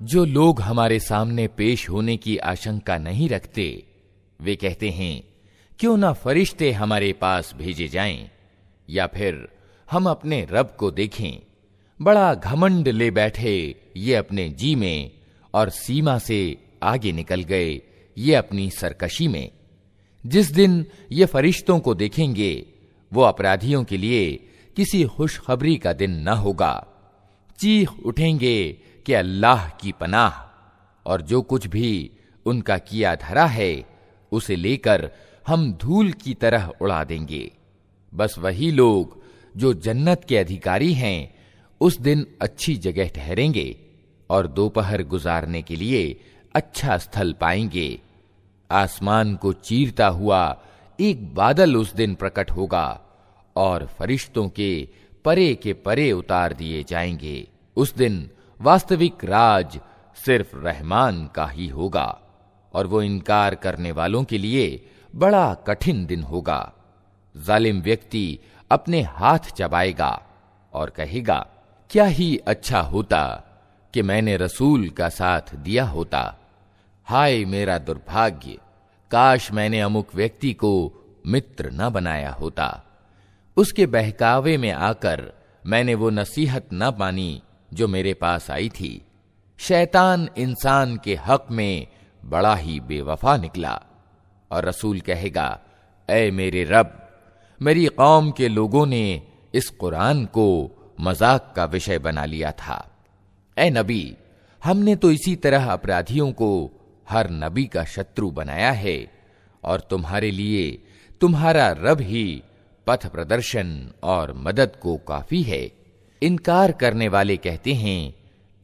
जो लोग हमारे सामने पेश होने की आशंका नहीं रखते, वे कहते हैं क्यों ना फरिश्ते हमारे पास भेजे जाएं, या फिर हम अपने रब को देखें। बड़ा घमंड ले बैठे ये अपने जी में, और सीमा से आगे निकल गए ये अपनी सरकशी में। जिस दिन ये फरिश्तों को देखेंगे, वो अपराधियों के लिए किसी खुशखबरी का दिन न होगा। चीख उठेंगे कि अल्लाह की पनाह, और जो कुछ भी उनका किया धरा है उसे लेकर हम धूल की तरह उड़ा देंगे। बस वही लोग जो जन्नत के अधिकारी हैं उस दिन अच्छी जगह ठहरेंगे और दोपहर गुजारने के लिए अच्छा स्थल पाएंगे। आसमान को चीरता हुआ एक बादल उस दिन प्रकट होगा और फरिश्तों के के परे उतार दिए जाएंगे। उस दिन वास्तविक राज सिर्फ रहमान का ही होगा, और वो इनकार करने वालों के लिए बड़ा कठिन दिन होगा। जालिम व्यक्ति अपने हाथ चबाएगा और कहेगा, क्या ही अच्छा होता कि मैंने रसूल का साथ दिया होता। हाय मेरा दुर्भाग्य, काश मैंने अमुक व्यक्ति को मित्र न बनाया होता। उसके बहकावे में आकर मैंने वो नसीहत न मानी जो मेरे पास आई थी। शैतान इंसान के हक में बड़ा ही बेवफा निकला। और रसूल कहेगा, ऐ मेरे रब, मेरी कौम के लोगों ने इस कुरान को मजाक का विषय बना लिया था। ऐ नबी, हमने तो इसी तरह अपराधियों को हर नबी का शत्रु बनाया है, और तुम्हारे लिए तुम्हारा रब ही पथ प्रदर्शन और मदद को काफी है। इनकार करने वाले कहते हैं,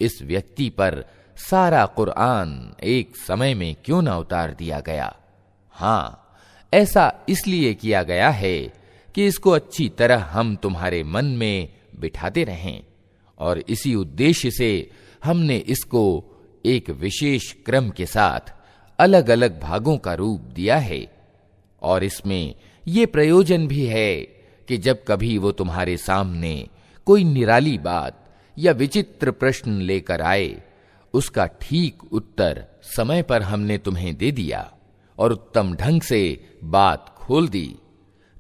इस व्यक्ति पर सारा कुरान एक समय में क्यों ना उतार दिया गया। हाँ, ऐसा इसलिए किया गया है कि इसको अच्छी तरह हम तुम्हारे मन में बिठाते रहें, और इसी उद्देश्य से हमने इसको एक विशेष क्रम के साथ अलग अलग भागों का रूप दिया है। और इसमें यह प्रयोजन भी है कि जब कभी वो तुम्हारे सामने कोई निराली बात या विचित्र प्रश्न लेकर आए, उसका ठीक उत्तर समय पर हमने तुम्हें दे दिया और उत्तम ढंग से बात खोल दी।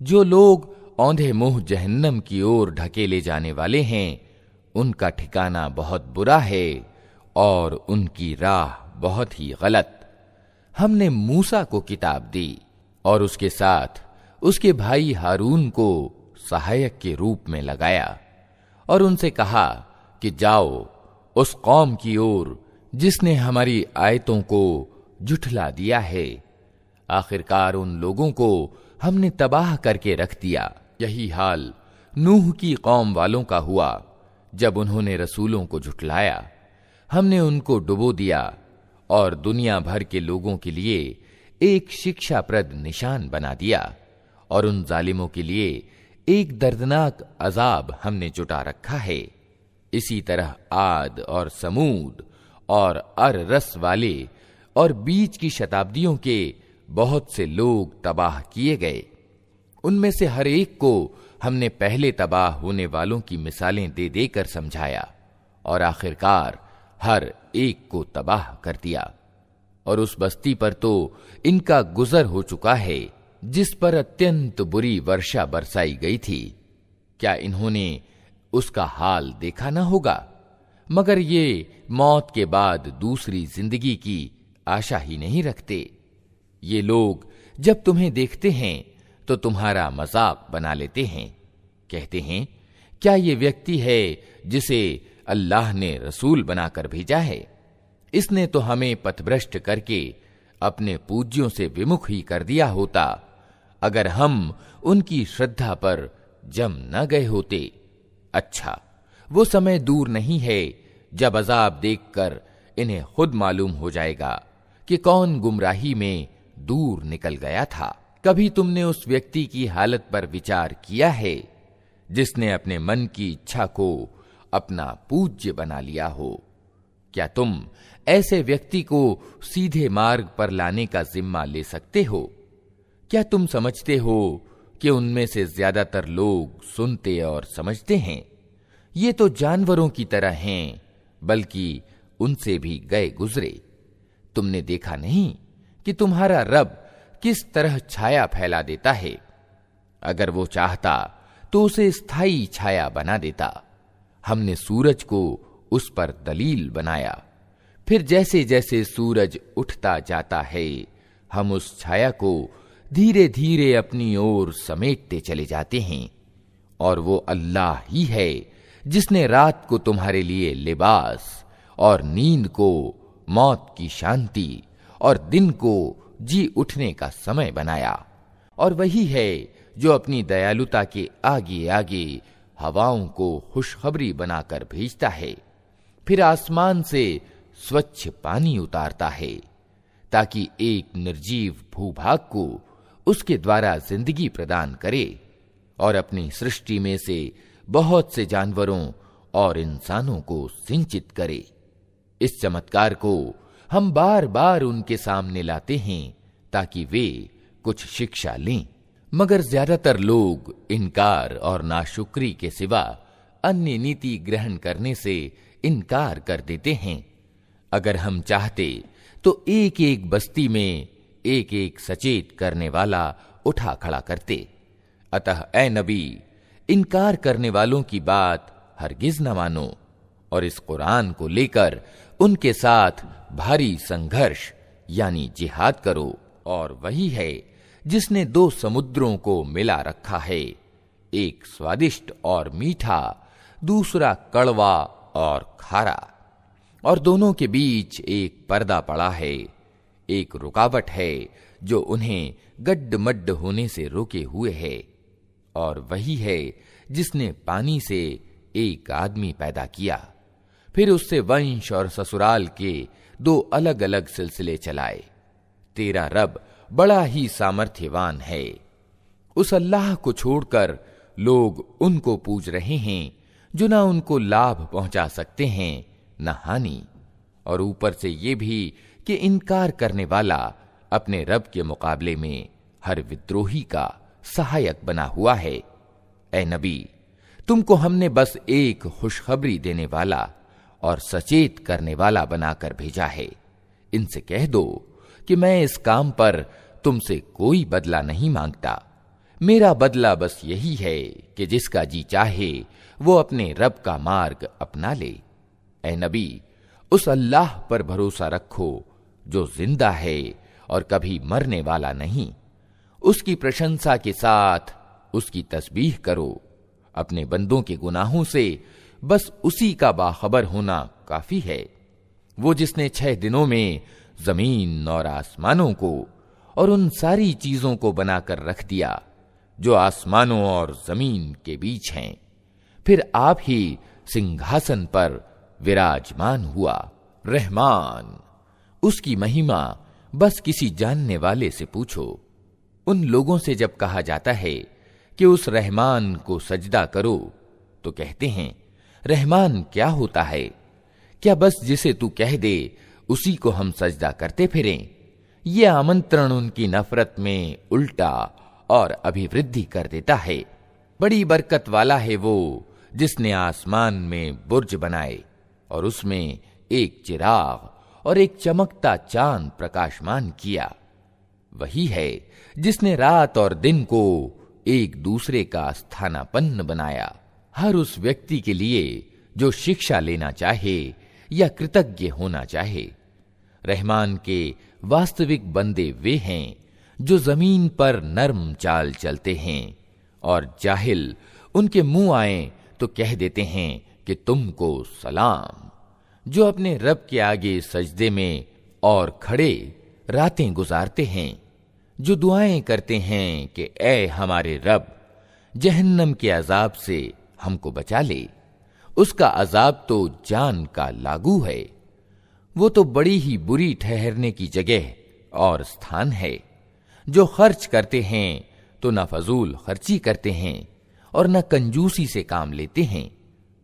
जो लोग औंधे मुंह जहन्नम की ओर ढकेले जाने वाले हैं, उनका ठिकाना बहुत बुरा है और उनकी राह बहुत ही गलत। हमने मूसा को किताब दी और उसके साथ उसके भाई हारून को सहायक के रूप में लगाया, और उनसे कहा कि जाओ उस कौम की ओर जिसने हमारी आयतों को झुठला दिया है। आखिरकार उन लोगों को हमने तबाह करके रख दिया। यही हाल नूह की कौम वालों का हुआ। जब उन्होंने रसूलों को झुठलाया, हमने उनको डुबो दिया और दुनिया भर के लोगों के लिए एक शिक्षाप्रद निशान बना दिया, और उन जालिमों के लिए एक दर्दनाक अजाब हमने जुटा रखा है। इसी तरह आद और समूद और अर-रस वाले और बीच की शताब्दियों के बहुत से लोग तबाह किए गए। उनमें से हर एक को हमने पहले तबाह होने वालों की मिसालें दे देकर समझाया, और आखिरकार हर एक को तबाह कर दिया। और उस बस्ती पर तो इनका गुजर हो चुका है जिस पर अत्यंत बुरी वर्षा बरसाई गई थी। क्या इन्होंने उसका हाल देखा न होगा? मगर ये मौत के बाद दूसरी जिंदगी की आशा ही नहीं रखते। ये लोग जब तुम्हें देखते हैं तो तुम्हारा मजाक बना लेते हैं। कहते हैं, क्या ये व्यक्ति है जिसे अल्लाह ने रसूल बनाकर भेजा है? इसने तो हमें पथभ्रष्ट करके अपने पूज्यों से विमुख ही कर दिया होता, अगर हम उनकी श्रद्धा पर जम न गए होते। अच्छा, वो समय दूर नहीं है जब अजाब देखकर इन्हें खुद मालूम हो जाएगा कि कौन गुमराही में दूर निकल गया था। कभी तुमने उस व्यक्ति की हालत पर विचार किया है जिसने अपने मन की इच्छा को अपना पूज्य बना लिया हो? क्या तुम ऐसे व्यक्ति को सीधे मार्ग पर लाने का जिम्मा ले सकते हो? क्या तुम समझते हो कि उनमें से ज्यादातर लोग सुनते और समझते हैं? ये तो जानवरों की तरह हैं, बल्कि उनसे भी गए गुजरे। तुमने देखा नहीं कि तुम्हारा रब किस तरह छाया फैला देता है? अगर वो चाहता तो उसे स्थायी छाया बना देता। हमने सूरज को उस पर दलील बनाया, फिर जैसे जैसे सूरज उठता जाता है हम उस छाया को धीरे धीरे अपनी ओर समेटते चले जाते हैं। और वो अल्लाह ही है जिसने रात को तुम्हारे लिए लिबास और नींद को मौत की शांति और दिन को जी उठने का समय बनाया। और वही है जो अपनी दयालुता के आगे आगे हवाओं को खुशखबरी बनाकर भेजता है, फिर आसमान से स्वच्छ पानी उतारता है ताकि एक निर्जीव भूभाग को उसके द्वारा जिंदगी प्रदान करे और अपनी सृष्टि में से बहुत से जानवरों और इंसानों को सिंचित करे। इस चमत्कार को हम बार बार उनके सामने लाते हैं ताकि वे कुछ शिक्षा लें, मगर ज्यादातर लोग इनकार और नाशुक्री के सिवा अन्य नीति ग्रहण करने से इनकार कर देते हैं। अगर हम चाहते तो एक एक बस्ती में एक एक सचेत करने वाला उठा खड़ा करते। अतः ऐ नबी, इनकार करने वालों की बात हरगिज न मानो और इस कुरान को लेकर उनके साथ भारी संघर्ष यानी जिहाद करो। और वही है जिसने दो समुद्रों को मिला रखा है, एक स्वादिष्ट और मीठा, दूसरा कड़वा और खारा, और दोनों के बीच एक पर्दा पड़ा है, एक रुकावट है जो उन्हें गड्ढ-मड्ढ होने से रोके हुए है। और वही है जिसने पानी से एक आदमी पैदा किया, फिर उससे वंश और ससुराल के दो अलग अलग सिलसिले चलाए। तेरा रब बड़ा ही सामर्थ्यवान है। उस अल्लाह को छोड़कर लोग उनको पूज रहे हैं जो ना उनको लाभ पहुंचा सकते हैं न हानि, और ऊपर से ये भी कि इनकार करने वाला अपने रब के मुकाबले में हर विद्रोही का सहायक बना हुआ है। ऐ नबी, तुमको हमने बस एक खुशखबरी देने वाला और सचेत करने वाला बनाकर भेजा है। इनसे कह दो कि मैं इस काम पर तुमसे कोई बदला नहीं मांगता। मेरा बदला बस यही है कि जिसका जी चाहे वो अपने रब का मार्ग अपना ले। ऐ नबी, उस अल्लाह पर भरोसा रखो जो जिंदा है और कभी मरने वाला नहीं। उसकी प्रशंसा के साथ उसकी तस्बीह करो। अपने बंदों के गुनाहों से बस उसी का बाखबर होना काफी है। वो जिसने 6 दिनों में जमीन और आसमानों को और उन सारी चीजों को बनाकर रख दिया जो आसमानों और जमीन के बीच हैं, फिर आप ही सिंहासन पर विराजमान हुआ। रहमान, उसकी महिमा बस किसी जानने वाले से पूछो। उन लोगों से जब कहा जाता है कि उस रहमान को सजदा करो तो कहते हैं, रहमान क्या होता है? क्या बस जिसे तू कह दे उसी को हम सजदा करते फिरें? ये आमंत्रण उनकी नफरत में उल्टा और अभिवृद्धि कर देता है। बड़ी बरकत वाला है वो जिसने आसमान में बुर्ज बनाए और उसमें एक चिराग और एक चमकता चांद प्रकाशमान किया। वही है जिसने रात और दिन को एक दूसरे का स्थानापन्न बनाया। हर उस व्यक्ति के लिए जो शिक्षा लेना चाहे या कृतज्ञ होना चाहे। रहमान के वास्तविक बंदे वे हैं जो जमीन पर नर्म चाल चलते हैं और जाहिल उनके मुंह आए तो कह देते हैं कि तुमको सलाम। जो अपने रब के आगे सजदे में और खड़े रातें गुजारते हैं, जो दुआएं करते हैं कि ऐ हमारे रब, जहन्नम के अजाब से हमको बचा ले। उसका अजाब तो जान का लागू है। वो तो बड़ी ही बुरी ठहरने की जगह और स्थान है। जो खर्च करते हैं तो न फजूल खर्ची करते हैं और न कंजूसी से काम लेते हैं,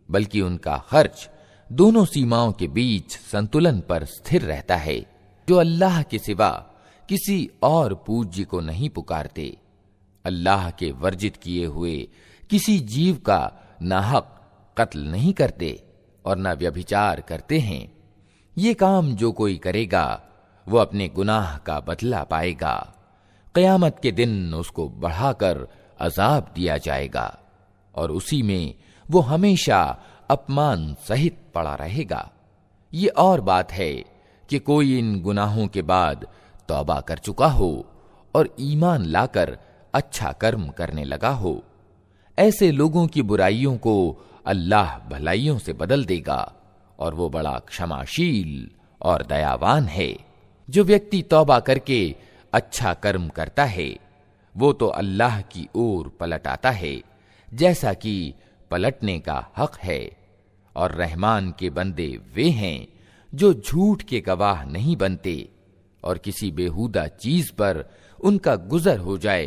बल्कि उनका खर्च दोनों सीमाओं के बीच संतुलन पर स्थिर रहता है। जो अल्लाह के सिवा किसी और पूज्य को नहीं पुकारते, अल्लाह के वर्जित किए हुए किसी जीव का नाहक कत्ल नहीं करते और न व्यभिचार करते हैं, ये काम जो कोई करेगा वो अपने गुनाह का बदला पाएगा। क़यामत के दिन उसको बढ़ाकर अजाब दिया जाएगा और उसी में वो हमेशा अपमान सहित पड़ा रहेगा। ये और बात है कि कोई इन गुनाहों के बाद तौबा कर चुका हो और ईमान लाकर अच्छा कर्म करने लगा हो, ऐसे लोगों की बुराइयों को अल्लाह भलाइयों से बदल देगा और वो बड़ा क्षमाशील और दयावान है। जो व्यक्ति तौबा करके अच्छा कर्म करता है वो तो अल्लाह की ओर पलट आता है जैसा कि पलटने का हक है। और रहमान के बंदे वे हैं जो झूठ के गवाह नहीं बनते और किसी बेहुदा चीज पर उनका गुजर हो जाए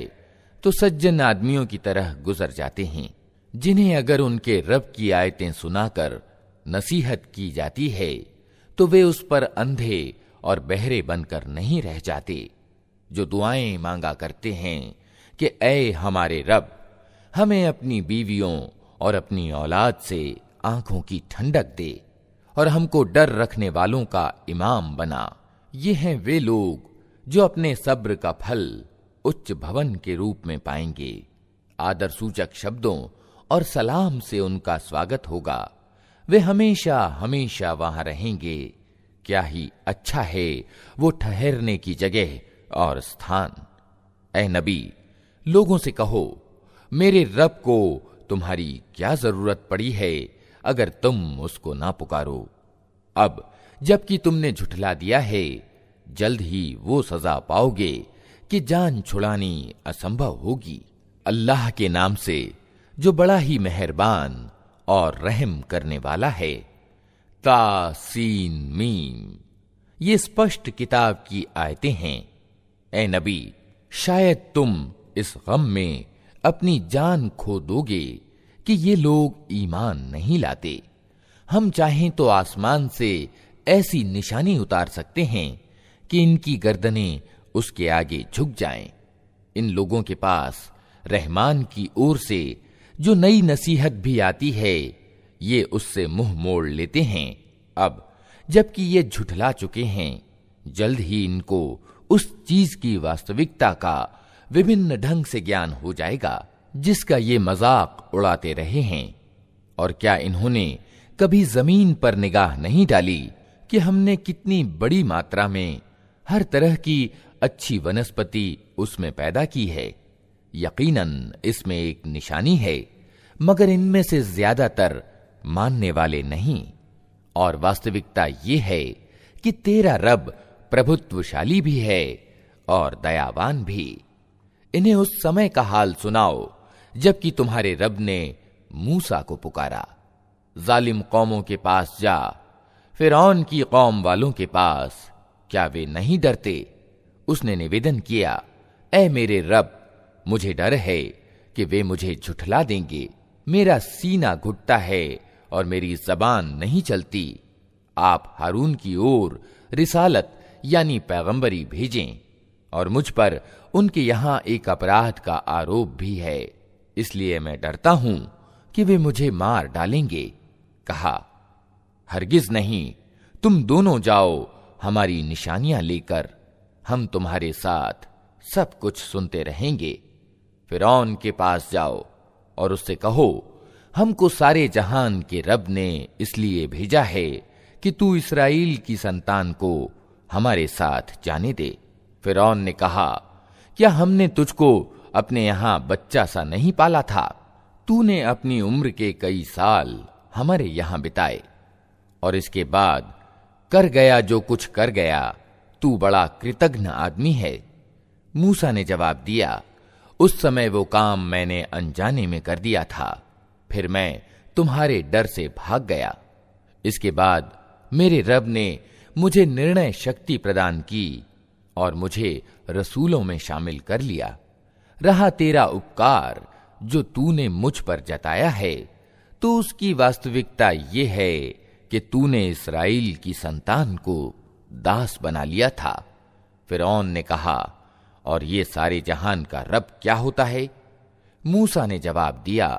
तो सज्जन आदमियों की तरह गुजर जाते हैं, जिन्हें अगर उनके रब की आयतें सुनाकर नसीहत की जाती है तो वे उस पर अंधे और बहरे बनकर नहीं रह जाते। जो दुआएं मांगा करते हैं कि ऐ हमारे रब, हमें अपनी बीवियों और अपनी औलाद से आंखों की ठंडक दे और हमको डर रखने वालों का इमाम बना। ये हैं वे लोग जो अपने सब्र का फल उच्च भवन के रूप में पाएंगे। आदर सूचक शब्दों और सलाम से उनका स्वागत होगा। वे हमेशा हमेशा वहां रहेंगे। क्या ही अच्छा है वो ठहरने की जगह और स्थान। ऐ नबी, लोगों से कहो, मेरे रब को तुम्हारी क्या जरूरत पड़ी है अगर तुम उसको ना पुकारो। अब जबकि तुमने झुठला दिया है, जल्द ही वो सजा पाओगे कि जान छुड़ानी असंभव होगी। अल्लाह के नाम से जो बड़ा ही मेहरबान और रहम करने वाला है। तासीन मीम, ये स्पष्ट किताब की आयतें हैं। ऐ नबी, शायद तुम इस गम में अपनी जान खो दोगे कि ये लोग ईमान नहीं लाते। हम चाहें तो आसमान से ऐसी निशानी उतार सकते हैं कि इनकी गर्दनें उसके आगे झुक जाएं। इन लोगों के पास रहमान की ओर से जो नई नसीहत भी आती है, ये उससे मुंह मोड़ लेते हैं। अब जबकि ये झुठला चुके हैं, जल्द ही इनको उस चीज की वास्तविकता का विभिन्न ढंग से ज्ञान हो जाएगा जिसका ये मजाक उड़ाते रहे हैं। और क्या इन्होंने कभी जमीन पर निगाह नहीं डाली कि हमने कितनी बड़ी मात्रा में हर तरह की अच्छी वनस्पति उसमें पैदा की है। यकीनन इसमें एक निशानी है, मगर इनमें से ज्यादातर मानने वाले नहीं। और वास्तविकता ये है कि तेरा रब प्रभुत्वशाली भी है और दयावान भी। इन्हें उस समय का हाल सुनाओ जबकि तुम्हारे रब ने मूसा को पुकारा। जालिम कौमों के पास जा, फिरौन की कौम वालों के पास, क्या वे नहीं डरते? उसने निवेदन किया, ऐ मेरे रब, मुझे डर है कि वे मुझे झुठला देंगे। मेरा सीना घुटता है और मेरी जबान नहीं चलती। आप हारून की ओर रिसालत यानी पैगंबरी भेजें, और मुझ पर उनके यहां एक अपराध का आरोप भी है, इसलिए मैं डरता हूं कि वे मुझे मार डालेंगे। कहा, हरगिज नहीं, तुम दोनों जाओ हमारी निशानियां लेकर, हम तुम्हारे साथ सब कुछ सुनते रहेंगे। फिरौन के पास जाओ और उससे कहो, हमको सारे जहान के रब ने इसलिए भेजा है कि तू इस्राएल की संतान को हमारे साथ जाने दे। फिरौन ने कहा, क्या हमने तुझको अपने यहां बच्चा सा नहीं पाला था? तूने अपनी उम्र के कई साल हमारे यहां बिताए, और इसके बाद कर गया जो कुछ कर गया, तू बड़ा कृतघ्न आदमी है। मूसा ने जवाब दिया, उस समय वो काम मैंने अनजाने में कर दिया था, फिर मैं तुम्हारे डर से भाग गया। इसके बाद मेरे रब ने मुझे निर्णय शक्ति प्रदान की और मुझे रसूलों में शामिल कर लिया। रहा तेरा उपकार जो तूने मुझ पर जताया है, तो उसकी वास्तविकता ये है कि तूने इस्राएल की संतान को दास बना लिया था। फिरौन ने कहा, और ये सारे जहान का रब क्या होता है? मूसा ने जवाब दिया,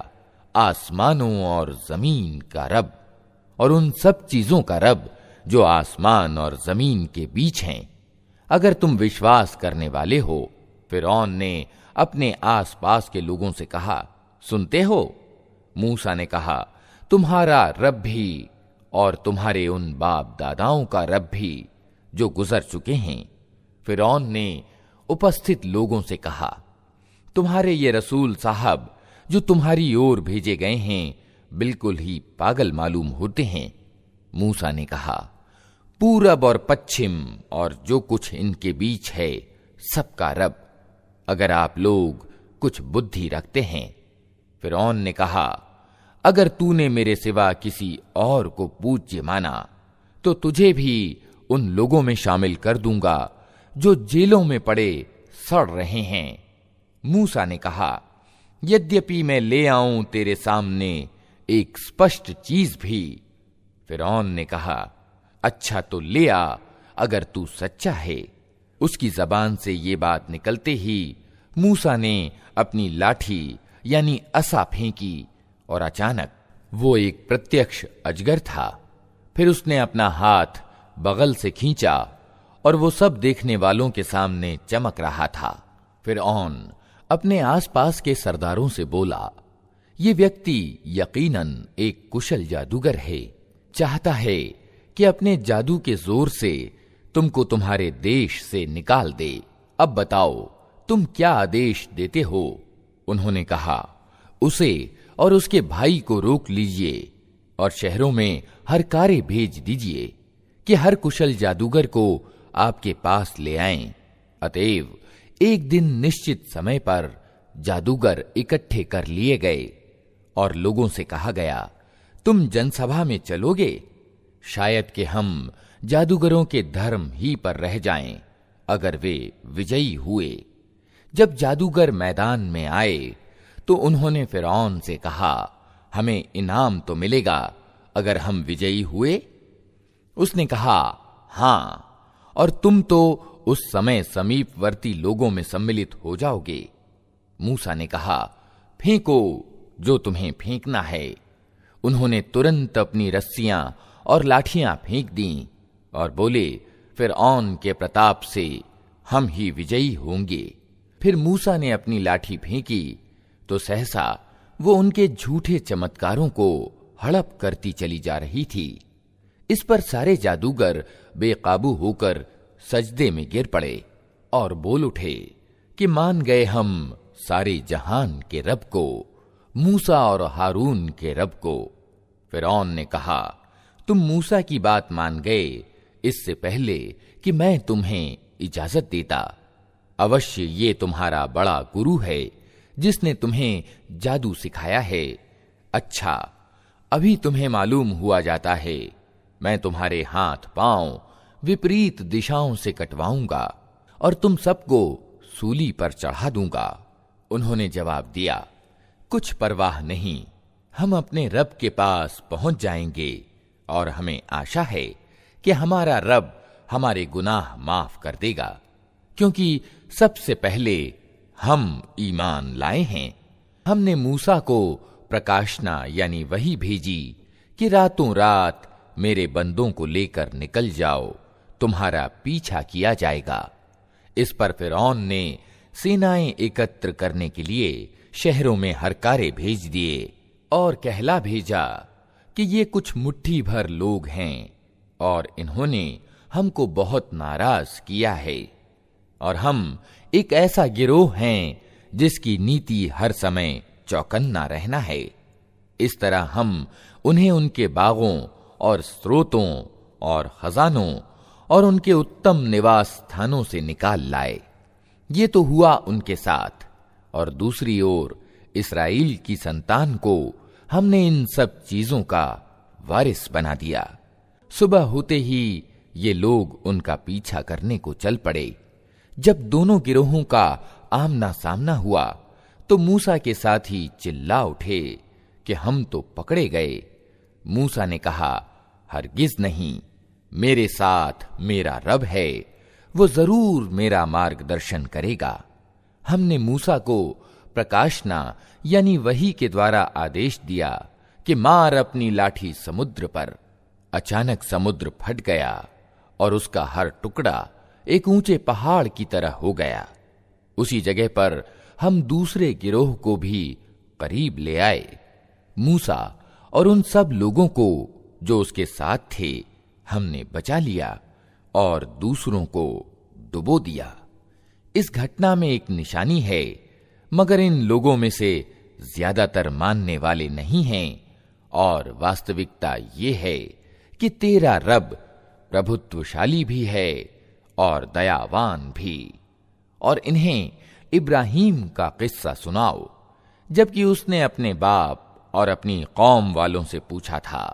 आसमानों और जमीन का रब और उन सब चीजों का रब जो आसमान और जमीन के बीच हैं, अगर तुम विश्वास करने वाले हो। फिरौन ने अपने आसपास के लोगों से कहा, सुनते हो? मूसा ने कहा, तुम्हारा रब भी और तुम्हारे उन बाप दादाओं का रब भी जो गुजर चुके हैं। फिरौन ने उपस्थित लोगों से कहा, तुम्हारे ये रसूल साहब जो तुम्हारी ओर भेजे गए हैं बिल्कुल ही पागल मालूम होते हैं। मूसा ने कहा, पूरब और पश्चिम और जो कुछ इनके बीच है सबका रब, अगर आप लोग कुछ बुद्धि रखते हैं। फिरौन ने कहा, अगर तूने मेरे सिवा किसी और को पूज्य माना तो तुझे भी उन लोगों में शामिल कर दूंगा जो जेलों में पड़े सड़ रहे हैं। मूसा ने कहा, यद्यपि मैं ले आऊं तेरे सामने एक स्पष्ट चीज भी। फिरौन ने कहा, अच्छा तो ले आ, अगर तू सच्चा है। उसकी जबान से ये बात निकलते ही मूसा ने अपनी लाठी यानी असा फेंकी और अचानक वो एक प्रत्यक्ष अजगर था। फिर उसने अपना हाथ बगल से खींचा और वो सब देखने वालों के सामने चमक रहा था। फिरौन अपने आसपास के सरदारों से बोला, ये व्यक्ति यकीनन एक कुशल जादूगर है, चाहता है कि अपने जादू के जोर से तुमको तुम्हारे देश से निकाल दे। अब बताओ तुम क्या आदेश देते हो? उन्होंने कहा, उसे और उसके भाई को रोक लीजिए और शहरों में हर कार्य भेज दीजिए कि हर कुशल जादूगर को आपके पास ले आएं। अतएव एक दिन निश्चित समय पर जादूगर इकट्ठे कर लिए गए और लोगों से कहा गया, तुम जनसभा में चलोगे? शायद कि हम जादूगरों के धर्म ही पर रह जाएं अगर वे विजयी हुए। जब जादूगर मैदान में आए तो उन्होंने फिरौन से कहा, हमें इनाम तो मिलेगा अगर हम विजयी हुए? उसने कहा, हां, और तुम तो उस समय समीपवर्ती लोगों में सम्मिलित हो जाओगे। मूसा ने कहा, फेंको जो तुम्हें फेंकना है। उन्होंने तुरंत अपनी रस्सियां और लाठियां फेंक दीं और बोले, फिरौन के प्रताप से हम ही विजयी होंगे। फिर मूसा ने अपनी लाठी फेंकी तो सहसा वो उनके झूठे चमत्कारों को हड़प करती चली जा रही थी। इस पर सारे जादूगर बेकाबू होकर सजदे में गिर पड़े और बोल उठे कि मान गए हम सारे जहान के रब को, मूसा और हारून के रब को। फिरौन ने कहा, तुम मूसा की बात मान गए इससे पहले कि मैं तुम्हें इजाजत देता। अवश्य ये तुम्हारा बड़ा गुरु है जिसने तुम्हें जादू सिखाया है। अच्छा, अभी तुम्हें मालूम हुआ जाता है, मैं तुम्हारे हाथ पांव विपरीत दिशाओं से कटवाऊंगा और तुम सबको सूली पर चढ़ा दूंगा। उन्होंने जवाब दिया, कुछ परवाह नहीं, हम अपने रब के पास पहुंच जाएंगे और हमें आशा है कि हमारा रब हमारे गुनाह माफ कर देगा, क्योंकि सबसे पहले हम ईमान लाए हैं। हमने मूसा को प्रकाशना यानी वही भेजी कि रातों रात मेरे बंदों को लेकर निकल जाओ, तुम्हारा पीछा किया जाएगा। इस पर फिरौन ने सेनाएं एकत्र करने के लिए शहरों में हरकारे भेज दिए और कहला भेजा कि ये कुछ मुट्ठी भर लोग हैं और इन्होंने हमको बहुत नाराज किया है और हम एक ऐसा गिरोह हैं जिसकी नीति हर समय चौकन्ना रहना है। इस तरह हम उन्हें उनके बागों और स्रोतों और खजानों और उनके उत्तम निवास स्थानों से निकाल लाए। ये तो हुआ उनके साथ, और दूसरी ओर इस्राएल की संतान को हमने इन सब चीजों का वारिस बना दिया। सुबह होते ही ये लोग उनका पीछा करने को चल पड़े। जब दोनों गिरोहों का आमना सामना हुआ तो मूसा के साथी चिल्ला उठे कि हम तो पकड़े गए। मूसा ने कहा, हरगिज नहीं, मेरे साथ मेरा रब है, वो जरूर मेरा मार्गदर्शन करेगा। हमने मूसा को प्रकाशना यानी वही के द्वारा आदेश दिया कि मार अपनी लाठी समुद्र पर, अचानक समुद्र फट गया और उसका हर टुकड़ा एक ऊंचे पहाड़ की तरह हो गया। उसी जगह पर हम दूसरे गिरोह को भी करीब ले आए। मूसा और उन सब लोगों को जो उसके साथ थे हमने बचा लिया और दूसरों को डुबो दिया। इस घटना में एक निशानी है, मगर इन लोगों में से ज्यादातर मानने वाले नहीं हैं। और वास्तविकता ये है कि तेरा रब प्रभुत्वशाली भी है और दयावान भी। और इन्हें इब्राहीम का किस्सा सुनाओ, जबकि उसने अपने बाप और अपनी कौम वालों से पूछा था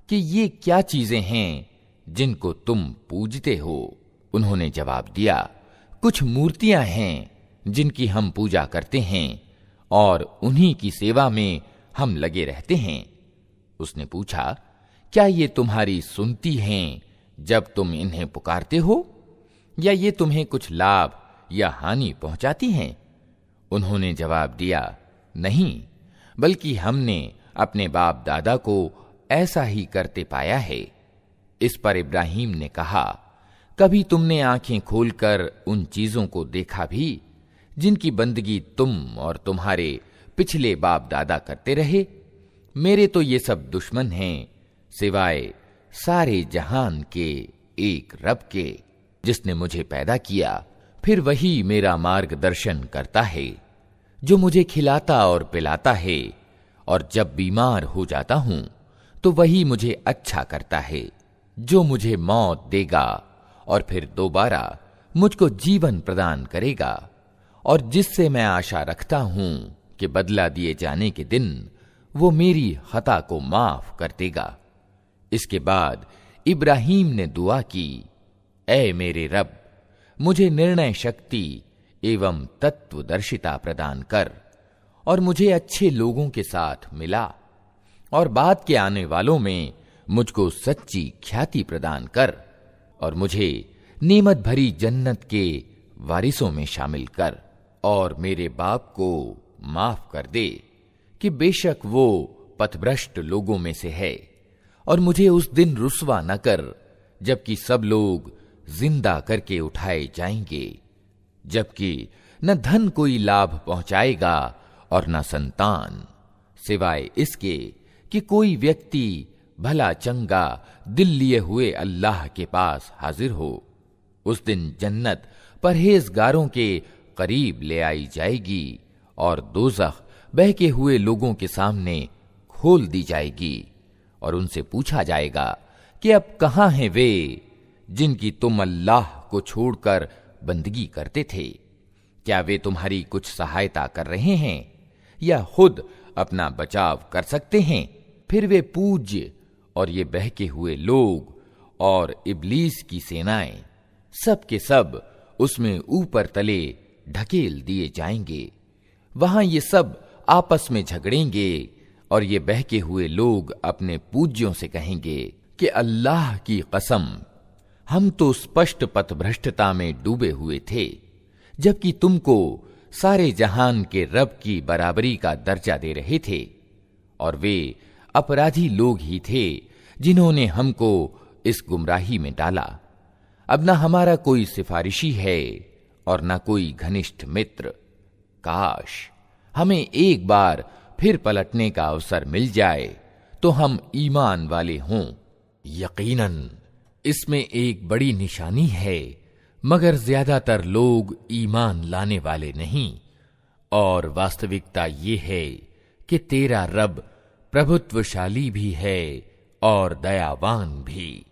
कि ये क्या चीजें हैं जिनको तुम पूजते हो। उन्होंने जवाब दिया, कुछ मूर्तियां हैं जिनकी हम पूजा करते हैं और उन्हीं की सेवा में हम लगे रहते हैं। उसने पूछा, क्या ये तुम्हारी सुनती हैं जब तुम इन्हें पुकारते हो, या ये तुम्हें कुछ लाभ या हानि पहुंचाती हैं? उन्होंने जवाब दिया, नहीं, बल्कि हमने अपने बाप दादा को ऐसा ही करते पाया है। इस पर इब्राहीम ने कहा, कभी तुमने आंखें खोलकर उन चीजों को देखा भी जिनकी बंदगी तुम और तुम्हारे पिछले बाप दादा करते रहे? मेरे तो ये सब दुश्मन हैं, सिवाय सारे जहान के एक रब के, जिसने मुझे पैदा किया, फिर वही मेरा मार्गदर्शन करता है, जो मुझे खिलाता और पिलाता है, और जब बीमार हो जाता हूं तो वही मुझे अच्छा करता है, जो मुझे मौत देगा और फिर दोबारा मुझको जीवन प्रदान करेगा, और जिससे मैं आशा रखता हूं कि बदला दिए जाने के दिन वो मेरी खता को माफ कर देगा। इसके बाद इब्राहीम ने दुआ की, ऐ मेरे रब, मुझे निर्णय शक्ति एवं तत्वदर्शिता प्रदान कर और मुझे अच्छे लोगों के साथ मिला, और बाद के आने वालों में मुझको सच्ची ख्याति प्रदान कर, और मुझे नेमत भरी जन्नत के वारिसों में शामिल कर, और मेरे बाप को माफ कर दे कि बेशक वो पथभ्रष्ट लोगों में से है, और मुझे उस दिन रुस्वा न कर जबकि सब लोग जिंदा करके उठाए जाएंगे, जबकि न धन कोई लाभ पहुंचाएगा और न संतान, सिवाय इसके कि कोई व्यक्ति भला चंगा दिल लिए हुए अल्लाह के पास हाजिर हो। उस दिन जन्नत परहेजगारों के करीब ले आई जाएगी और दोज़ख बहके हुए लोगों के सामने खोल दी जाएगी, और उनसे पूछा जाएगा कि अब कहां हैं वे जिनकी तुम अल्लाह को छोड़कर बंदगी करते थे? क्या वे तुम्हारी कुछ सहायता कर रहे हैं या खुद अपना बचाव कर सकते हैं? फिर वे पूज्य और ये बहके हुए लोग और इब्लीस की सेनाएं सब के सब उसमें ऊपर तले ढकेल दिए जाएंगे। वहां ये सब आपस में झगड़ेंगे और ये बहके हुए लोग अपने पूज्यों से कहेंगे कि अल्लाह की कसम, हम तो स्पष्ट पथभ्रष्टता में डूबे हुए थे, जबकि तुमको सारे जहान के रब की बराबरी का दर्जा दे रहे थे, और वे अपराधी लोग ही थे जिन्होंने हमको इस गुमराही में डाला। अब न हमारा कोई सिफारिशी है और न कोई घनिष्ठ मित्र। काश हमें एक बार फिर पलटने का अवसर मिल जाए तो हम ईमान वाले हों। यकीनन इसमें एक बड़ी निशानी है, मगर ज्यादातर लोग ईमान लाने वाले नहीं। और वास्तविकता ये है कि तेरा रब प्रभुत्वशाली भी है और दयावान भी।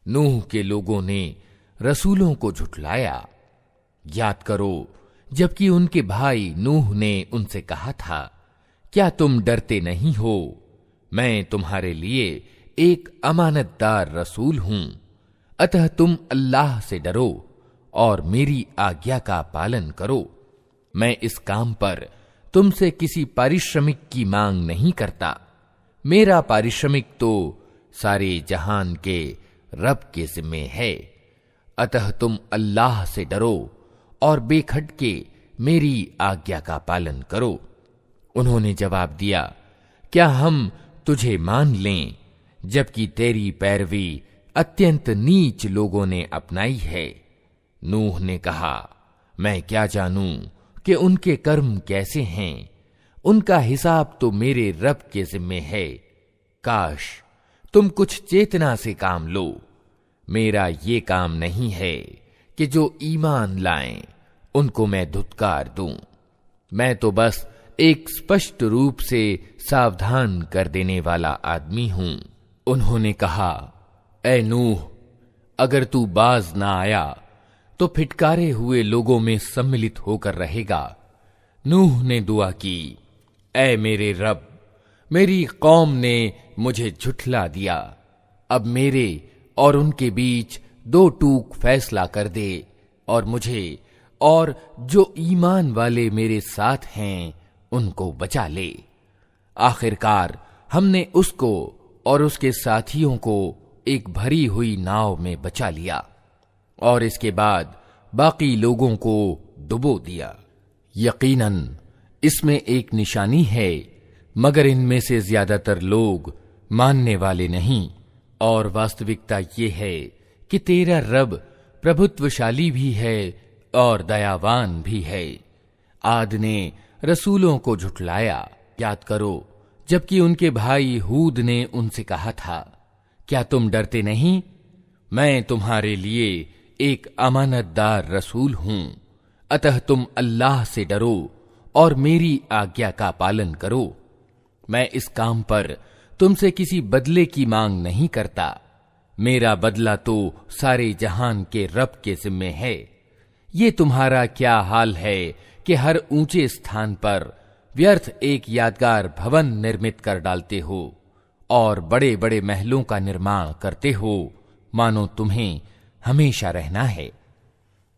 नूह के लोगों ने रसूलों को झुठलाया। याद करो जबकि उनके भाई नूह ने उनसे कहा था, क्या तुम डरते नहीं हो? मैं तुम्हारे लिए एक अमानतदार रसूल हूं, अतः तुम अल्लाह से डरो और मेरी आज्ञा का पालन करो। मैं इस काम पर तुमसे किसी पारिश्रमिक की मांग नहीं करता। मेरा पारिश्रमिक तो सारे जहान के रब के जिम्मे है, अतः तुम अल्लाह से डरो और बेखटके मेरी आज्ञा का पालन करो। उन्होंने जवाब दिया, क्या हम तुझे मान लें जबकि तेरी पैरवी अत्यंत नीच लोगों ने अपनाई है। नूह ने कहा, मैं क्या जानूं कि उनके कर्म कैसे हैं, उनका हिसाब तो मेरे रब के जिम्मे है। काश तुम कुछ चेतना से काम लो। मेरा ये काम नहीं है कि जो ईमान लाएं उनको मैं धुतकार दूं। मैं तो बस एक स्पष्ट रूप से सावधान कर देने वाला आदमी हूं। उन्होंने कहा, ऐ नूह, अगर तू बाज ना आया तो फिटकारे हुए लोगों में सम्मिलित होकर रहेगा। नूह ने दुआ की, ऐ मेरे रब, मेरी कौम ने मुझे झुठला दिया। अब मेरे और उनके बीच दो टूक फैसला कर दे और मुझे और जो ईमान वाले मेरे साथ हैं उनको बचा ले। आखिरकार हमने उसको और उसके साथियों को एक भरी हुई नाव में बचा लिया और इसके बाद बाकी लोगों को डुबो दिया। यकीनन इसमें एक निशानी है, मगर इनमें से ज्यादातर लोग मानने वाले नहीं। और वास्तविकता ये है कि तेरा रब प्रभुत्वशाली भी है और दयावान भी है। आद ने रसूलों को झुठलाया। याद करो जबकि उनके भाई हूद ने उनसे कहा था, क्या तुम डरते नहीं? मैं तुम्हारे लिए एक अमानतदार रसूल हूं, अतः तुम अल्लाह से डरो और मेरी आज्ञा का पालन करो। मैं इस काम पर तुमसे किसी बदले की मांग नहीं करता। मेरा बदला तो सारे जहान के रब के जिम्मे है। ये तुम्हारा क्या हाल है कि हर ऊंचे स्थान पर व्यर्थ एक यादगार भवन निर्मित कर डालते हो और बड़े बड़े महलों का निर्माण करते हो, मानो तुम्हें हमेशा रहना है।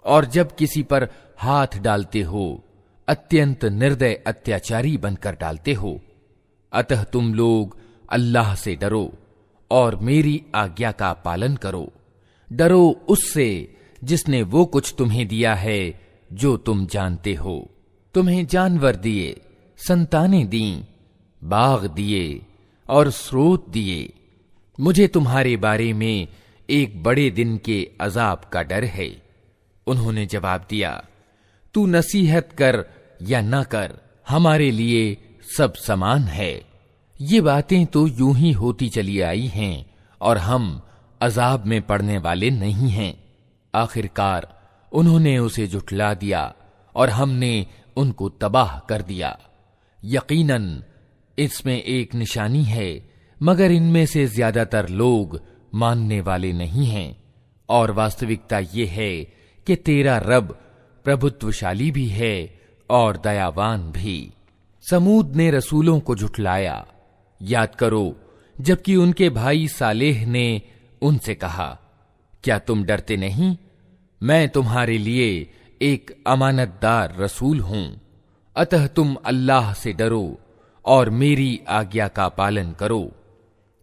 और जब किसी पर हाथ डालते हो अत्यंत निर्दय अत्याचारी बनकर डालते हो। अतः तुम लोग अल्लाह से डरो और मेरी आज्ञा का पालन करो। डरो उससे जिसने वो कुछ तुम्हें दिया है जो तुम जानते हो। तुम्हें जानवर दिए, संतानें दीं, बाग दिए और स्रोत दिए। मुझे तुम्हारे बारे में एक बड़े दिन के अजाब का डर है। उन्होंने जवाब दिया, तू नसीहत कर या न कर, हमारे लिए सब समान है। ये बातें तो यूं ही होती चली आई हैं और हम अजाब में पड़ने वाले नहीं हैं। आखिरकार उन्होंने उसे झुठला दिया और हमने उनको तबाह कर दिया। यकीनन इसमें एक निशानी है, मगर इनमें से ज्यादातर लोग मानने वाले नहीं हैं। और वास्तविकता ये है कि तेरा रब प्रभुत्वशाली भी है और दयावान भी। समूद ने रसूलों को झुठलाया। याद करो जबकि उनके भाई सालेह ने उनसे कहा, क्या तुम डरते नहीं? मैं तुम्हारे लिए एक अमानतदार रसूल हूं, अतः तुम अल्लाह से डरो और मेरी आज्ञा का पालन करो।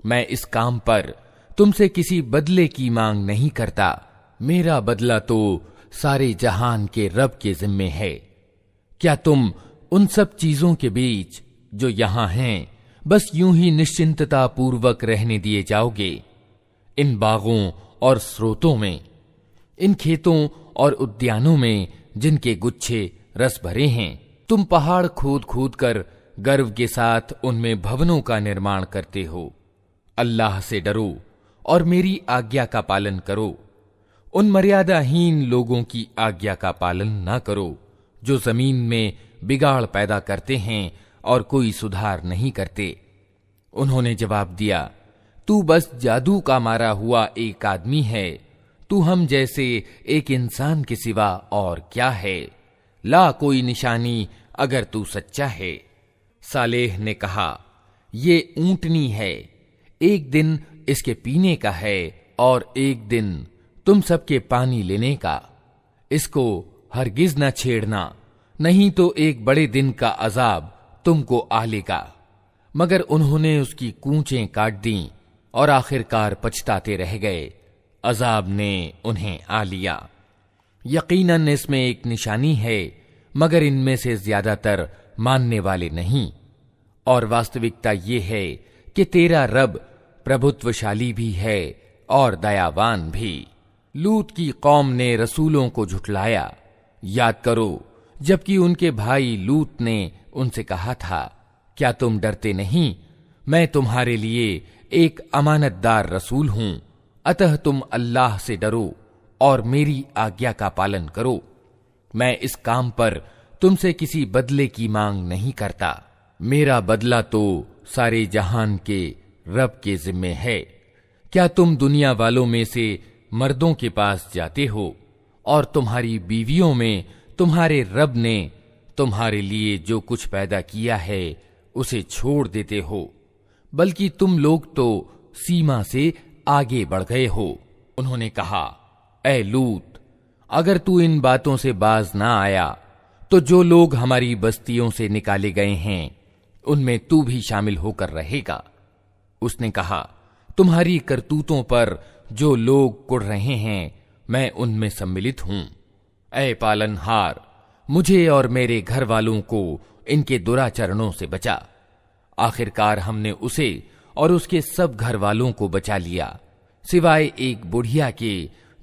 मैं इस काम पर तुमसे किसी बदले की मांग नहीं करता। मेरा बदला तो सारे जहान के रब के जिम्मे है। क्या तुम उन सब चीजों के बीच जो यहां हैं बस यूं ही निश्चिंतता पूर्वक रहने दिए जाओगे? इन बागों और स्रोतों में, इन खेतों और उद्यानों में जिनके गुच्छे रस भरे हैं, तुम पहाड़ खोद खोद कर गर्व के साथ उनमें भवनों का निर्माण करते हो। अल्लाह से डरो और मेरी आज्ञा का पालन करो। उन मर्यादाहीन लोगों की आज्ञा का पालन ना करो जो जमीन में बिगाड़ पैदा करते हैं और कोई सुधार नहीं करते। उन्होंने जवाब दिया, तू बस जादू का मारा हुआ एक आदमी है। तू हम जैसे एक इंसान के सिवा और क्या है? ला कोई निशानी अगर तू सच्चा है। सालेह ने कहा, ये ऊंटनी है, एक दिन इसके पीने का है और एक दिन तुम सबके पानी लेने का। इसको हरगिज न छेड़ना, नहीं तो एक बड़े दिन का अजाब तुमको आ लेगा। मगर उन्होंने उसकी कूंचें काट दी और आखिरकार पछताते रह गए। अजाब ने उन्हें आ लिया। यकीनन इसमें एक निशानी है, मगर इनमें से ज्यादातर मानने वाले नहीं। और वास्तविकता ये है कि तेरा रब प्रभुत्वशाली भी है और दयावान भी। लूत की कौम ने रसूलों को झुठलाया। याद करो जबकि उनके भाई लूत ने उनसे कहा था, क्या तुम डरते नहीं? मैं तुम्हारे लिए एक अमानतदार रसूल हूं, अतः तुम अल्लाह से डरो और मेरी आज्ञा का पालन करो। मैं इस काम पर तुमसे किसी बदले की मांग नहीं करता। मेरा बदला तो सारे जहान के रब के जिम्मे है। क्या तुम दुनिया वालों में से मर्दों के पास जाते हो और तुम्हारी बीवियों में तुम्हारे रब ने तुम्हारे लिए जो कुछ पैदा किया है उसे छोड़ देते हो, बल्कि तुम लोग तो सीमा से आगे बढ़ गए हो। उन्होंने कहा, ऐ लूत, अगर तू इन बातों से बाज ना आया तो जो लोग हमारी बस्तियों से निकाले गए हैं उनमें तू भी शामिल होकर रहेगा। उसने कहा, तुम्हारी करतूतों पर जो लोग कुढ़ रहे हैं मैं उनमें सम्मिलित हूं। ऐ पालनहार, मुझे और मेरे घर वालों को इनके दुराचरणों से बचा। आखिरकार हमने उसे और उसके सब घर वालों को बचा लिया, सिवाय एक बुढ़िया के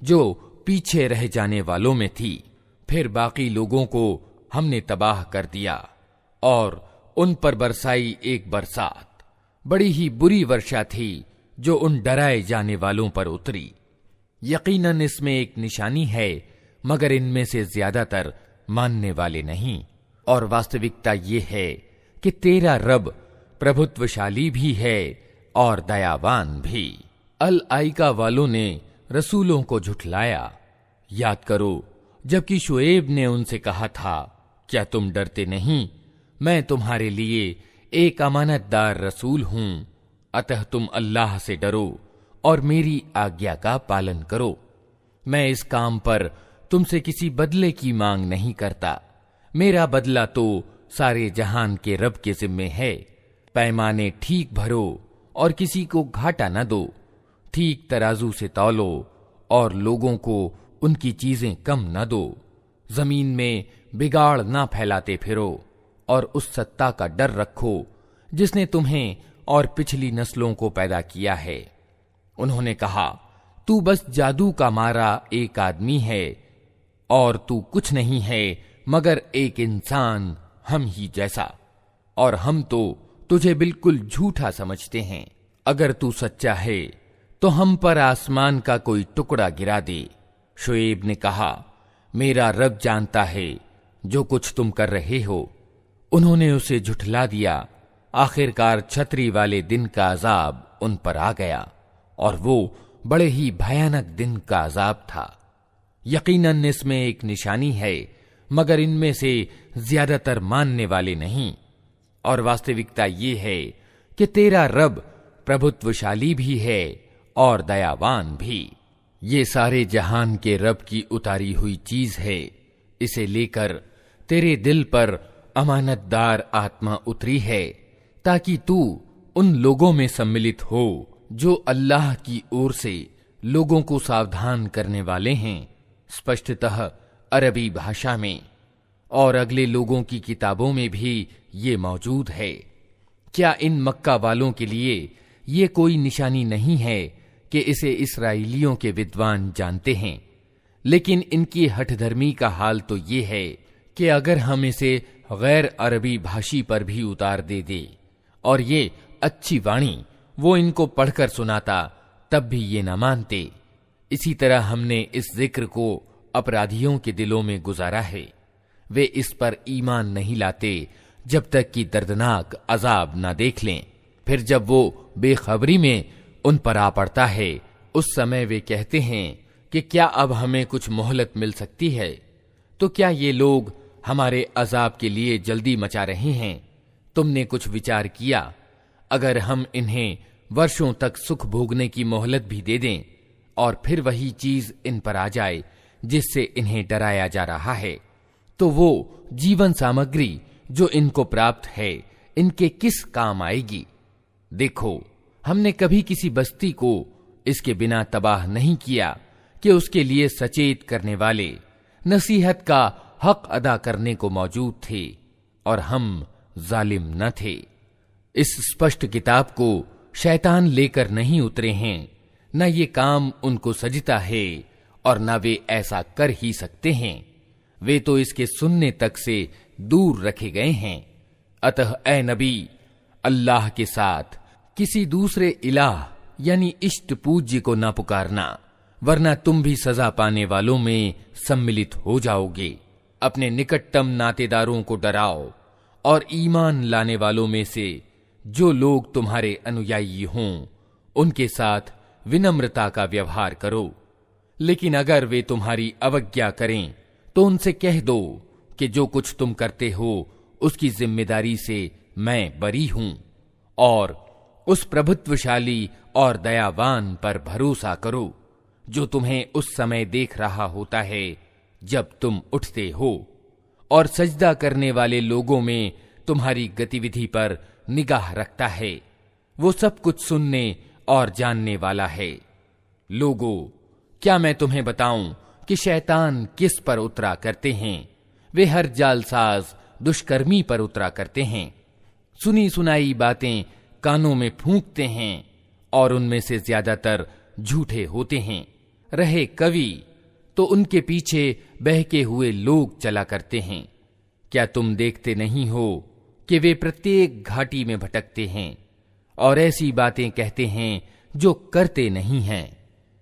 जो पीछे रह जाने वालों में थी। फिर बाकी लोगों को हमने तबाह कर दिया और उन पर बरसाई एक बरसात, बड़ी ही बुरी वर्षा थी जो उन डराए जाने वालों पर उतरी। यकीनन इसमें एक निशानी है, मगर इनमें से ज्यादातर मानने वाले नहीं। और वास्तविकता ये है कि तेरा रब प्रभुत्वशाली भी है और दयावान भी। अल आइका वालों ने रसूलों को झुठलाया। याद करो जबकि शुएब ने उनसे कहा था, क्या तुम डरते नहीं? मैं तुम्हारे लिए एक अमानतदार रसूल हूं, अतः तुम अल्लाह से डरो और मेरी आज्ञा का पालन करो। मैं इस काम पर तुमसे किसी बदले की मांग नहीं करता। मेरा बदला तो सारे जहान के रब के जिम्मे है। पैमाने ठीक भरो और किसी को घाटा न दो। ठीक तराजू से तौलो और लोगों को उनकी चीजें कम न दो। जमीन में बिगाड़ ना फैलाते फिरो और उस सत्ता का डर रखो जिसने तुम्हें और पिछली नस्लों को पैदा किया है। उन्होंने कहा, तू बस जादू का मारा एक आदमी है और तू कुछ नहीं है मगर एक इंसान हम ही जैसा, और हम तो तुझे बिल्कुल झूठा समझते हैं। अगर तू सच्चा है तो हम पर आसमान का कोई टुकड़ा गिरा दे। शुएब ने कहा, मेरा रब जानता है जो कुछ तुम कर रहे हो। उन्होंने उसे झुठला दिया। आखिरकार छतरी वाले दिन का अजाब उन पर आ गया और वो बड़े ही भयानक दिन का अजाब था। यकीनन इसमें एक निशानी है, मगर इनमें से ज्यादातर मानने वाले नहीं। और वास्तविकता ये है कि तेरा रब प्रभुत्वशाली भी है और दयावान भी। ये सारे जहान के रब की उतारी हुई चीज है। इसे लेकर तेरे दिल पर अमानतदार आत्मा उतरी है ताकि तू उन लोगों में सम्मिलित हो जो अल्लाह की ओर से लोगों को सावधान करने वाले हैं, स्पष्टतः अरबी भाषा में, और अगले लोगों की किताबों में भी ये मौजूद है। क्या इन मक्का वालों के लिए ये कोई निशानी नहीं है कि इसे इस्राएलियों के विद्वान जानते हैं? लेकिन इनकी हठधर्मी का हाल तो ये है कि अगर हम इसे गैर अरबी भाषी पर भी उतार दे और ये अच्छी वाणी वो इनको पढ़कर सुनाता, तब भी ये न मानते। इसी तरह हमने इस जिक्र को अपराधियों के दिलों में गुजारा है। वे इस पर ईमान नहीं लाते जब तक कि दर्दनाक अजाब न देख लें। फिर जब वो बेखबरी में उन पर आ पड़ता है, उस समय वे कहते हैं कि क्या अब हमें कुछ मोहलत मिल सकती है? तो क्या ये लोग हमारे अजाब के लिए जल्दी मचा रहे हैं? तुमने कुछ विचार किया? अगर हम इन्हें वर्षों तक सुख भोगने की मोहलत भी दे दें और फिर वही चीज इन पर आ जाए जिससे इन्हें डराया जा रहा है, तो वो जीवन सामग्री जो इनको प्राप्त है इनके किस काम आएगी? देखो, हमने कभी किसी बस्ती को इसके बिना तबाह नहीं किया कि उसके लिए सचेत करने वाले नसीहत का हक अदा करने को मौजूद थे और हम जालिम न थे। इस स्पष्ट किताब को शैतान लेकर नहीं उतरे हैं, न ये काम उनको सजता है और न वे ऐसा कर ही सकते हैं। वे तो इसके सुनने तक से दूर रखे गए हैं। अतः ए नबी, अल्लाह के साथ किसी दूसरे इलाह यानी इष्ट पूज्य को ना पुकारना, वरना तुम भी सजा पाने वालों में सम्मिलित हो जाओगे। अपने निकटतम नातेदारों को डराओ और ईमान लाने वालों में से जो लोग तुम्हारे अनुयायी हों, उनके साथ विनम्रता का व्यवहार करो। लेकिन अगर वे तुम्हारी अवज्ञा करें तो उनसे कह दो कि जो कुछ तुम करते हो उसकी जिम्मेदारी से मैं बरी हूं, और उस प्रभुत्वशाली और दयावान पर भरोसा करो जो तुम्हें उस समय देख रहा होता है जब तुम उठते हो, और सजदा करने वाले लोगों में तुम्हारी गतिविधि पर निगाह रखता है। वो सब कुछ सुनने और जानने वाला है। लोगों, क्या मैं तुम्हें बताऊं कि शैतान किस पर उतरा करते हैं? वे हर जालसाज दुष्कर्मी पर उतरा करते हैं। सुनी सुनाई बातें कानों में फूंकते हैं और उनमें से ज्यादातर झूठे होते हैं। रहे कवि तो उनके पीछे बहके हुए लोग चला करते हैं। क्या तुम देखते नहीं हो कि वे प्रत्येक घाटी में भटकते हैं और ऐसी बातें कहते हैं जो करते नहीं हैं,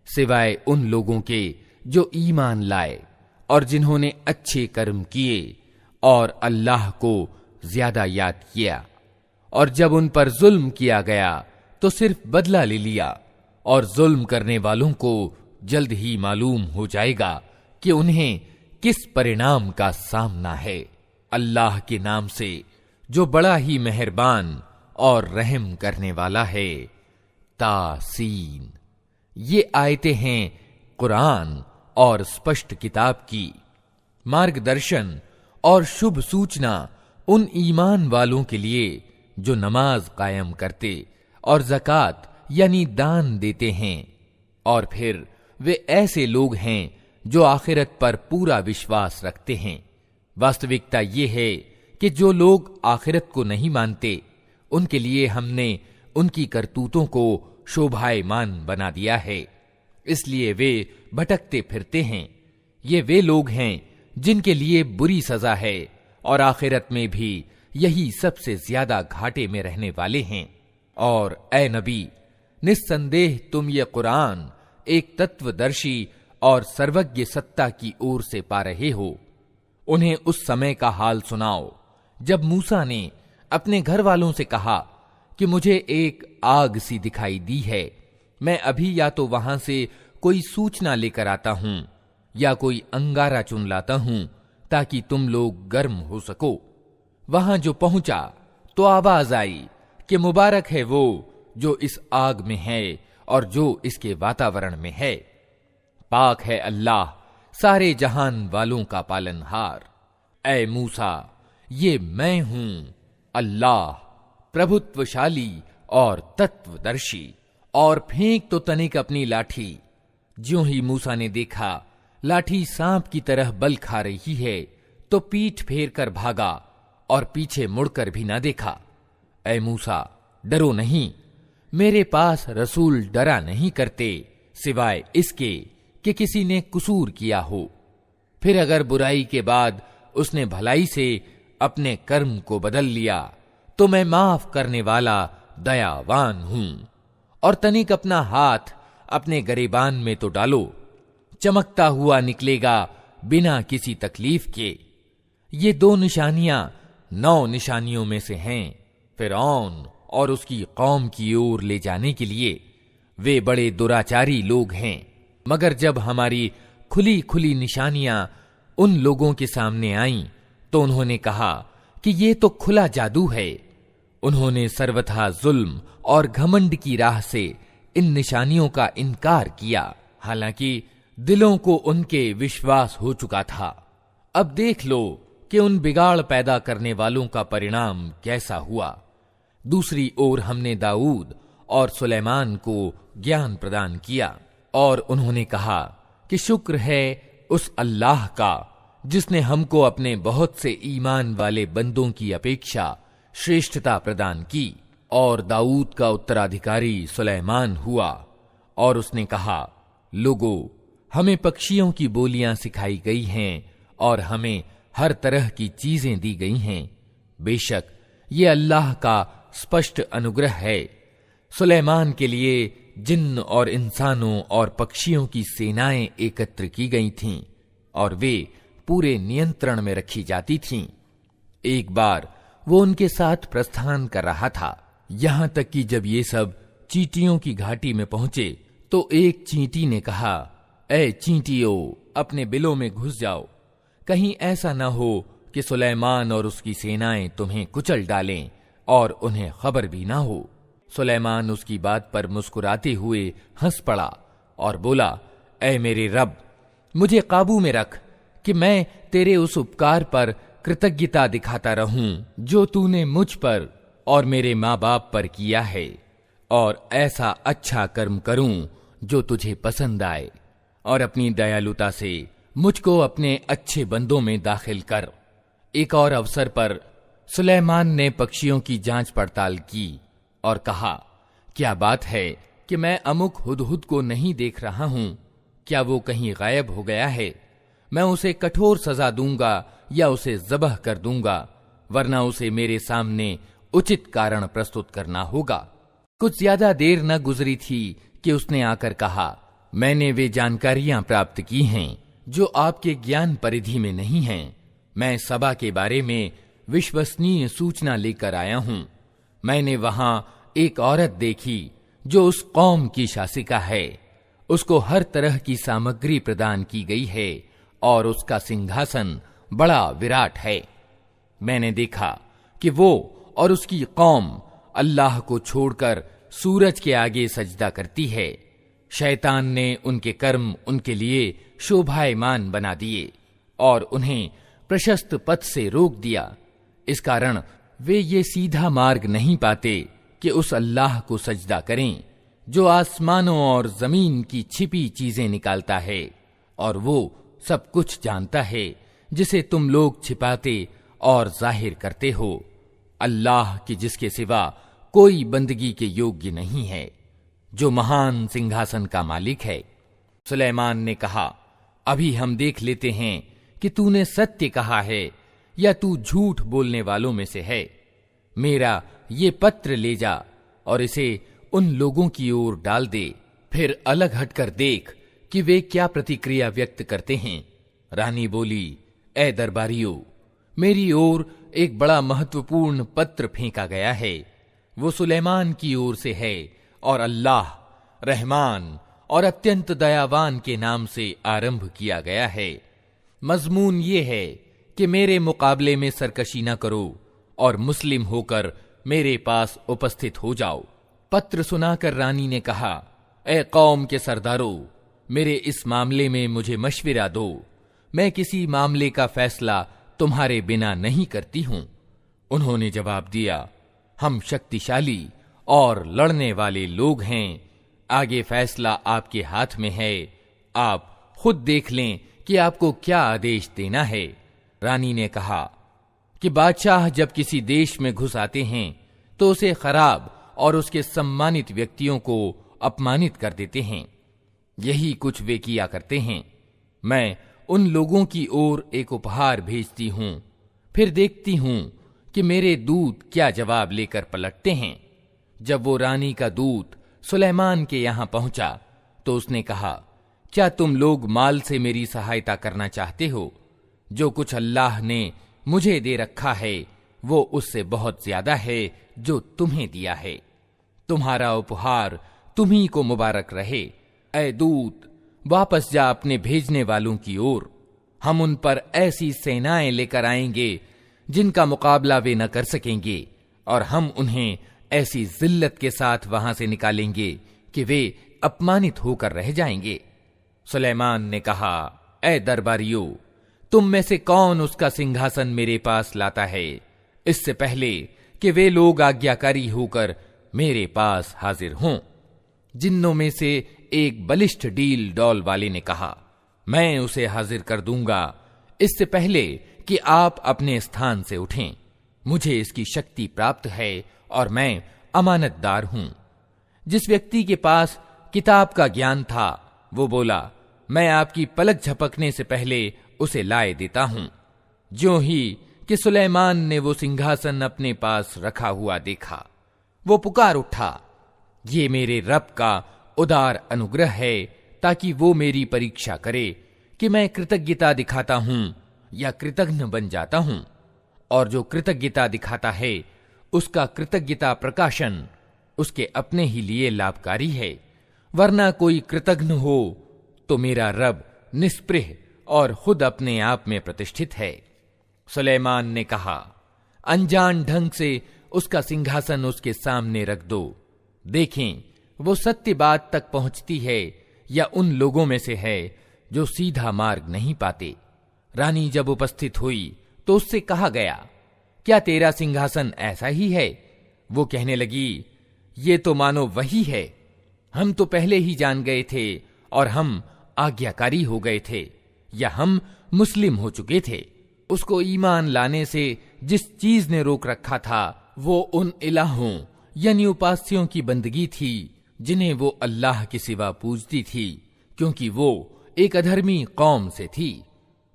सिवाय उन लोगों के जो ईमान लाए और जिन्होंने अच्छे कर्म किए और अल्लाह को ज्यादा याद किया। और जब उन पर जुल्म किया गया तो सिर्फ बदला ले लिया, और जुल्म करने वालों को जल्द ही मालूम हो जाएगा कि उन्हें किस परिणाम का सामना है। अल्लाह के नाम से जो बड़ा ही मेहरबान और रहम करने वाला है। तासीन। ये आयतें हैं कुरान और स्पष्ट किताब की। मार्गदर्शन और शुभ सूचना उन ईमान वालों के लिए जो नमाज कायम करते और ज़कात यानी दान देते हैं, और फिर वे ऐसे लोग हैं जो आखिरत पर पूरा विश्वास रखते हैं। वास्तविकता ये है कि जो लोग आखिरत को नहीं मानते, उनके लिए हमने उनकी करतूतों को शोभायमान बना दिया है, इसलिए वे भटकते फिरते हैं। ये वे लोग हैं जिनके लिए बुरी सजा है और आखिरत में भी यही सबसे ज्यादा घाटे में रहने वाले हैं। और ए नबी, निस्संदेह तुम ये कुरान एक तत्वदर्शी और सर्वज्ञ सत्ता की ओर से पा रहे हो। उन्हें उस समय का हाल सुनाओ जब मूसा ने अपने घर वालों से कहा कि मुझे एक आग सी दिखाई दी है, मैं अभी या तो वहां से कोई सूचना लेकर आता हूं या कोई अंगारा चुन लाता हूं ताकि तुम लोग गर्म हो सको। वहां जो पहुंचा तो आवाज आई कि मुबारक है वो जो इस आग में है और जो इसके वातावरण में है। पाक है अल्लाह सारे जहान वालों का पालनहार। ऐ मूसा, ये मैं हूं अल्लाह, प्रभुत्वशाली और तत्वदर्शी। और फेंक तो तनिक अपनी लाठी। ज्यों ही मूसा ने देखा लाठी सांप की तरह बल खा रही है तो पीठ फेर कर भागा और पीछे मुड़कर भी ना देखा। ऐ मूसा, डरो नहीं, मेरे पास रसूल डरा नहीं करते सिवाय इसके कि किसी ने कसूर किया हो, फिर अगर बुराई के बाद उसने भलाई से अपने कर्म को बदल लिया तो मैं माफ करने वाला दयावान हूं। और तनिक अपना हाथ अपने गरेबान में तो डालो, चमकता हुआ निकलेगा बिना किसी तकलीफ के। ये 2 निशानियां 9 निशानियों में से हैं। फिरौन और उसकी कौम की ओर ले जाने के लिए वे बड़े दुराचारी लोग हैं। मगर जब हमारी खुली खुली निशानियां उन लोगों के सामने आईं तो उन्होंने कहा कि ये तो खुला जादू है। उन्होंने सर्वथा जुल्म और घमंड की राह से इन निशानियों का इनकार किया, हालांकि दिलों को उनके विश्वास हो चुका था। अब देख लो कि उन बिगाड़ पैदा करने वालों का परिणाम कैसा हुआ। दूसरी ओर हमने दाऊद और सुलेमान को ज्ञान प्रदान किया और उन्होंने कहा कि शुक्र है उस अल्लाह का जिसने हमको अपने बहुत से ईमान वाले बंदों की अपेक्षा श्रेष्ठता प्रदान की। और दाऊद का उत्तराधिकारी सुलेमान हुआ और उसने कहा, लोगों, हमें पक्षियों की बोलियां सिखाई गई हैं और हमें हर तरह की चीजें दी गई हैं। बेशक ये अल्लाह का स्पष्ट अनुग्रह है। सुलेमान के लिए जिन्न और इंसानों और पक्षियों की सेनाएं एकत्र की गई थीं और वे पूरे नियंत्रण में रखी जाती थीं। एक बार वो उनके साथ प्रस्थान कर रहा था, यहां तक कि जब ये सब चींटियों की घाटी में पहुंचे तो एक चींटी ने कहा, ऐ चींटियों, अपने बिलों में घुस जाओ, कहीं ऐसा न हो कि सुलेमान और उसकी सेनाएं तुम्हें कुचल डालें और उन्हें खबर भी ना हो। सुलेमान उसकी बात पर मुस्कुराते हुए हंस पड़ा और बोला, ऐ मेरे रब, मुझे काबू में रख कि मैं तेरे उस उपकार पर कृतज्ञता दिखाता रहूं जो तूने मुझ पर और मेरे माँ बाप पर किया है, और ऐसा अच्छा कर्म करूं जो तुझे पसंद आए, और अपनी दयालुता से मुझको अपने अच्छे बंदों में दाखिल कर। एक और अवसर पर सुलेमान ने पक्षियों की जांच पड़ताल की और कहा, क्या बात है कि मैं अमुक हुदहुद को नहीं देख रहा हूं? क्या वो कहीं गायब हो गया है? मैं उसे कठोर सजा दूंगा या उसे ज़बह कर दूंगा, वरना उसे मेरे सामने उचित कारण प्रस्तुत करना होगा। कुछ ज्यादा देर न गुजरी थी कि उसने आकर कहा, मैंने वे जानकारियां प्राप्त की हैं जो आपके ज्ञान परिधि में नहीं हैं। मैं सबा के बारे में विश्वसनीय सूचना लेकर आया हूं। मैंने वहां एक औरत देखी जो उस कौम की शासिका है। उसको हर तरह की सामग्री प्रदान की गई है और उसका सिंहासन बड़ा विराट है। मैंने देखा कि वो और उसकी कौम अल्लाह को छोड़कर सूरज के आगे सजदा करती है। शैतान ने उनके कर्म उनके लिए शोभायमान बना दिए और उन्हें प्रशस्त पथ से रोक दिया। इस कारण वे ये सीधा मार्ग नहीं पाते कि उस अल्लाह को सजदा करें जो आसमानों और जमीन की छिपी चीजें निकालता है, और वो सब कुछ जानता है जिसे तुम लोग छिपाते और जाहिर करते हो। अल्लाह की जिसके सिवा कोई बंदगी के योग्य नहीं है, जो महान सिंहासन का मालिक है। सुलेमान ने कहा, अभी हम देख लेते हैं कि तूने सत्य कहा है या तू झूठ बोलने वालों में से है। मेरा ये पत्र ले जा और इसे उन लोगों की ओर डाल दे, फिर अलग हटकर देख कि वे क्या प्रतिक्रिया व्यक्त करते हैं। रानी बोली, ए दरबारियों, मेरी ओर एक बड़ा महत्वपूर्ण पत्र फेंका गया है। वो सुलेमान की ओर से है और अल्लाह रहमान और अत्यंत दयावान के नाम से आरंभ किया गया है। मजमून ये है कि मेरे मुकाबले में सरकशी न करो और मुस्लिम होकर मेरे पास उपस्थित हो जाओ। पत्र सुनाकर रानी ने कहा, ए कौम के सरदारों, मेरे इस मामले में मुझे मशविरा दो। मैं किसी मामले का फैसला तुम्हारे बिना नहीं करती हूं। उन्होंने जवाब दिया, हम शक्तिशाली और लड़ने वाले लोग हैं। आगे फैसला आपके हाथ में है। आप खुद देख लें कि आपको क्या आदेश देना है। रानी ने कहा कि बादशाह जब किसी देश में घुस आते हैं तो उसे खराब और उसके सम्मानित व्यक्तियों को अपमानित कर देते हैं। यही कुछ वे किया करते हैं। मैं उन लोगों की ओर एक उपहार भेजती हूं, फिर देखती हूं कि मेरे दूत क्या जवाब लेकर पलटते हैं। जब वो रानी का दूत सुलेमान के यहां पहुंचा तो उसने कहा, क्या तुम लोग माल से मेरी सहायता करना चाहते हो? जो कुछ अल्लाह ने मुझे दे रखा है वो उससे बहुत ज्यादा है जो तुम्हें दिया है। तुम्हारा उपहार तुम्ही को मुबारक रहे। ऐ दूत, वापस जा अपने भेजने वालों की ओर। हम उन पर ऐसी सेनाएं लेकर आएंगे जिनका मुकाबला वे न कर सकेंगे, और हम उन्हें ऐसी जिल्लत के साथ वहां से निकालेंगे कि वे अपमानित होकर रह जाएंगे। सुलेमान ने कहा, ऐ दरबारियों, तुम में से कौन उसका सिंहासन मेरे पास लाता है, इससे पहले कि वे लोग आज्ञाकारी होकर मेरे पास हाजिर हों। जिन्नों में से एक बलिष्ठ डील डौल वाले ने कहा, मैं उसे हाजिर कर दूंगा इससे पहले कि आप अपने स्थान से उठें। मुझे इसकी शक्ति प्राप्त है और मैं अमानतदार हूं। जिस व्यक्ति के पास किताब का ज्ञान था वो बोला, मैं आपकी पलक झपकने से पहले उसे लाए देता हूं। ज्यों ही कि सुलेमान ने वो सिंहासन अपने पास रखा हुआ देखा, वो पुकार उठा, ये मेरे रब का उदार अनुग्रह है, ताकि वो मेरी परीक्षा करे कि मैं कृतज्ञता दिखाता हूं या कृतघ्न बन जाता हूं। और जो कृतज्ञता दिखाता है उसका कृतज्ञता प्रकाशन उसके अपने ही लिए लाभकारी है, वरना कोई कृतघ्न हो तो मेरा रब निस्पृह और खुद अपने आप में प्रतिष्ठित है। सुलेमान ने कहा, अनजान ढंग से उसका सिंहासन उसके सामने रख दो, देखें वो सत्य बात तक पहुंचती है या उन लोगों में से है जो सीधा मार्ग नहीं पाते। रानी जब उपस्थित हुई तो उससे कहा गया, क्या तेरा सिंहासन ऐसा ही है? वो कहने लगी, ये तो मानो वही है। हम तो पहले ही जान गए थे और हम आज्ञाकारी हो गए थे, या हम मुस्लिम हो चुके थे। उसको ईमान लाने से जिस चीज ने रोक रखा था वो उन इलाहों यानी उपास्यों की बंदगी थी जिन्हें वो अल्लाह के सिवा पूजती थी, क्योंकि वो एक अधर्मी कौम से थी।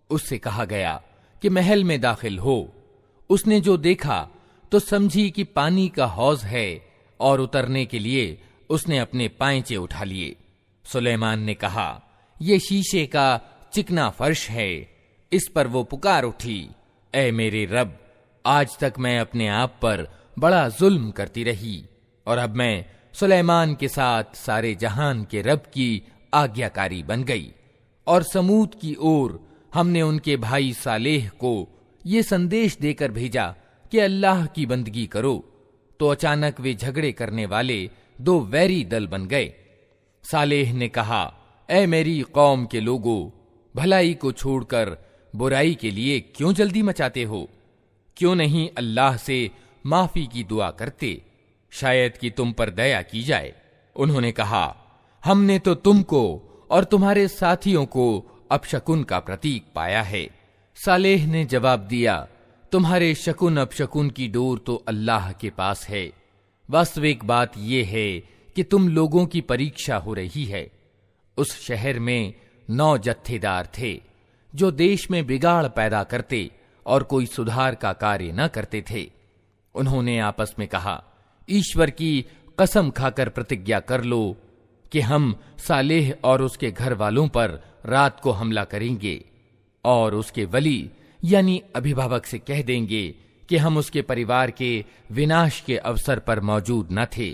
उससे कहा गया कि महल में दाखिल हो। उसने जो देखा तो समझी कि पानी का हौज है और उतरने के लिए उसने अपने पांचे उठा लिए। सुलेमान ने कहा, ये शीशे का चिकना फर्श है। इस पर वो पुकार उठी, ऐ मेरे रब, आज तक मैं अपने आप पर बड़ा जुल्म करती रही और अब मैं सुलेमान के साथ सारे जहान के रब की आज्ञाकारी बन गई। और समूद की ओर हमने उनके भाई सालेह को ये संदेश देकर भेजा कि अल्लाह की बंदगी करो, तो अचानक वे झगड़े करने वाले दो वैरी दल बन गए। सालेह ने कहा, ऐ मेरी कौम के लोगों, भलाई को छोड़कर बुराई के लिए क्यों जल्दी मचाते हो? क्यों नहीं अल्लाह से माफी की दुआ करते, शायद कि तुम पर दया की जाए। उन्होंने कहा, हमने तो तुमको और तुम्हारे साथियों को अपशकुन का प्रतीक पाया है। सालेह ने जवाब दिया, तुम्हारे शकुन अपशकुन की डोर तो अल्लाह के पास है। वास्तविक बात यह है कि तुम लोगों की परीक्षा हो रही है। उस शहर में 9 जत्थेदार थे जो देश में बिगाड़ पैदा करते और कोई सुधार का कार्य न करते थे। उन्होंने आपस में कहा, ईश्वर की कसम खाकर प्रतिज्ञा कर लो कि हम सालेह और उसके घर वालों पर रात को हमला करेंगे और उसके वली यानी अभिभावक से कह देंगे कि हम उसके परिवार के विनाश के अवसर पर मौजूद न थे।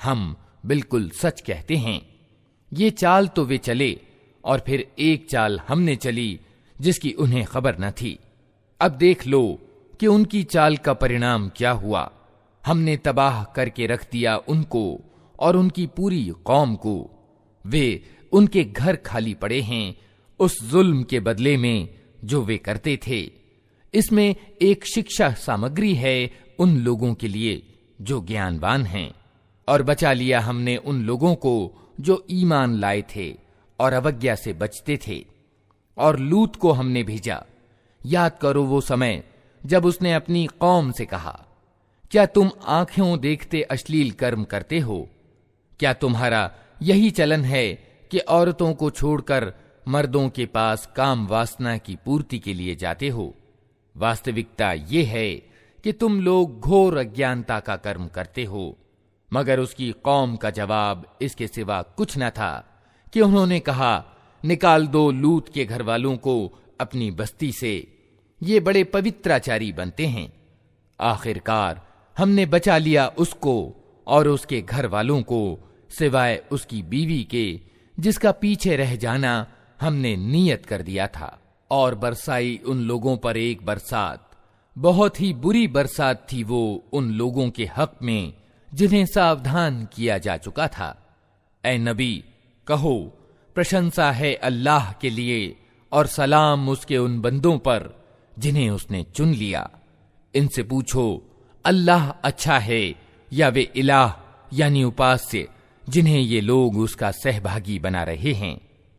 हम बिल्कुल सच कहते हैं। ये चाल तो वे चले और फिर एक चाल हमने चली जिसकी उन्हें खबर न थी। अब देख लो कि उनकी चाल का परिणाम क्या हुआ। हमने तबाह करके रख दिया उनको और उनकी पूरी कौम को। वे उनके घर खाली पड़े हैं उस जुल्म के बदले में जो वे करते थे। इसमें एक शिक्षा सामग्री है उन लोगों के लिए जो ज्ञानवान हैं। और बचा लिया हमने उन लोगों को जो ईमान लाए थे और अवज्ञा से बचते थे। और लूत को हमने भेजा। याद करो वो समय जब उसने अपनी कौम से कहा, क्या तुम आंखों देखते अश्लील कर्म करते हो? क्या तुम्हारा यही चलन है कि औरतों को छोड़कर मर्दों के पास काम वासना की पूर्ति के लिए जाते हो? वास्तविकता ये है कि तुम लोग घोर अज्ञानता का कर्म करते हो। मगर उसकी कौम का जवाब इसके सिवा कुछ न था कि उन्होंने कहा, निकाल दो लूत के घर वालों को अपनी बस्ती से, ये बड़े पवित्राचारी बनते हैं। आखिरकार हमने बचा लिया उसको और उसके घर वालों को सिवाय उसकी बीवी के, जिसका पीछे रह जाना हमने नियत कर दिया था। और बरसाई उन लोगों पर एक बरसात, बहुत ही बुरी बरसात थी वो उन लोगों के हक में जिन्हें सावधान किया जा चुका था। ऐ नबी, कहो, प्रशंसा है अल्लाह के लिए और सलाम उसके उन बंदों पर जिन्हें उसने चुन लिया। इनसे पूछो, अल्लाह अच्छा है या वे इलाह यानी उपास्य जिन्हें ये लोग उसका सहभागी बना रहे हैं।